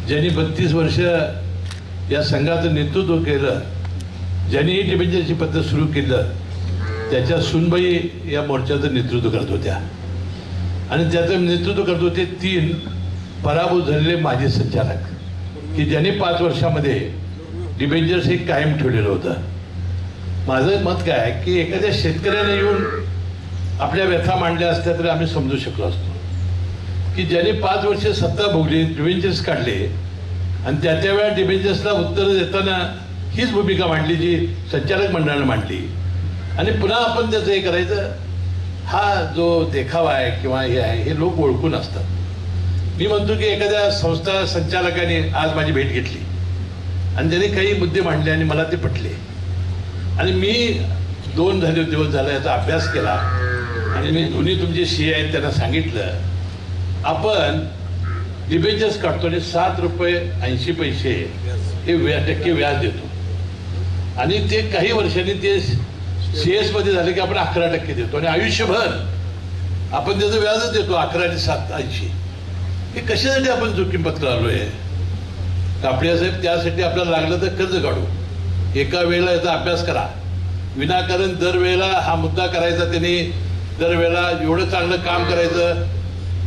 ज्यांनी 32 वर्ष या संघाचं नेतृत्व केलं, ज्यांनी ही डिबेंचरची पद्धत सुरू केलं, त्याच्या सुनबाई या मोर्चाचं नेतृत्व करत होत्या आणि त्याचं नेतृत्व करत होते 3 पराभूत झालेले माजी संचालक की ज्यांनी 5 वर्षामध्ये डिबेंचर्स हे कायम ठेवलेलं होतं. माझं मत काय आहे की एखाद्या शेतकऱ्याने येऊन आपल्या व्यथा मांडल्या असत्या तरी आम्ही समजू शकलो असतो की ज्यांनी 5 वर्ष सत्ता भोगली, डिबेंचर्स काढले आणि त्या वेळा डिबेंचर्सला उत्तर देताना हीच भूमिका मांडली जी संचालक मंडळानं मांडली आणि पुन्हा आपण त्याचं हे करायचं, हा जो देखावा आहे किंवा हे आहे हे लोक ओळखून असतात. मी म्हणतो की एखाद्या संस्था संचालकाने आज माझी भेट घेतली आणि त्यांनी काही मुद्दे मांडले आणि मला ते पटले आणि मी 2 दिवस झाले याचा अभ्यास केला आणि मी दोन्ही तुमचे CA आहेत त्यांना सांगितलं आपण डिबेंचर्स काढतो आणि 7 रुपये 80 पैसे हे टक्के व्याज देतो आणि ते काही वर्षांनी ते CS मध्ये झाले की आपण 11% देतो आणि आयुष्यभर आपण त्याचं व्याजच देतो 11 आणि 7 80. हे कशासाठी आपण जोखीम पत्करालोय? कापडिया साहेब, त्यासाठी आपल्याला लागलं तर कर्ज काढू. एका वेळेला याचा अभ्यास करा. विनाकारण दरवेळेला हा मुद्दा करायचा, त्यांनी दरवेळेला एवढं चांगलं काम करायचं.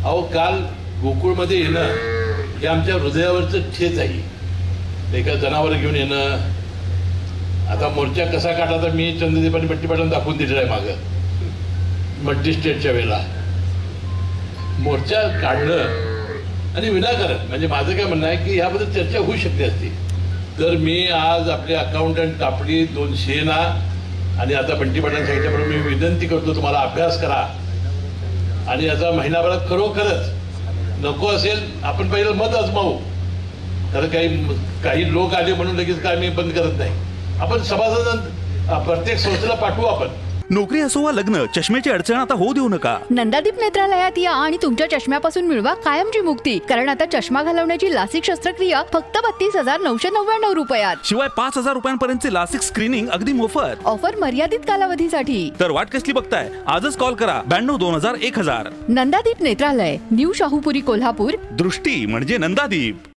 अहो, काल गोकुळमध्ये येणं हे आमच्या हृदयावरचं ठेच आहे. एका जनावर घेऊन येणं, आता मोर्चा कसा काढायचा मी चंद्रदीप आणि बट्टीपाटण दाखवून दिलेला आहे मागं मल्टी स्टेटच्या वेळेला. मोर्चा काढणं आणि विनाकारण म्हणजे माझं काय म्हणणं आहे की ह्याबद्दल चर्चा होऊ शकते असती. तर मी आज आपले अकाउंटंट कापडी 2 CA आणि आता बंटीपाटण सांगितल्याप्रमाणे मी विनंती करतो तुम्हाला अभ्यास करा आणि याचा महिनाभरात खरोखरच नको असेल आपण पहिलं मत आजमावू. तर काही लोक आले म्हणून लगेच काय मी बंद करत नाही. आपण सभासद प्रत्येक संस्थेला पाठवू. आपण नोकरी असो वा लग्न, चष्म्याची अडचण आता होऊ देऊ नका. नंदादीप नेत्रालयात या आणि तुमच्या चष्म्यापासून मिळवा कायमची मुक्ती. कारण आता चष्मा घालवण्याची लासिक शस्त्रक्रिया फक्त 32,999 रुपयात. शिवाय 5,000 रुपयांपर्यंतचे लासिक स्क्रीनिंग अगदी मोफत. ऑफर मर्यादित कालावधीसाठी. तर वाट कसली बघताय? आजच कॉल करा 92 2000 1000. नंदादीप नेत्रालय, न्यू शाहूपुरी, कोल्हापूर. दृष्टी म्हणजे नंदादीप.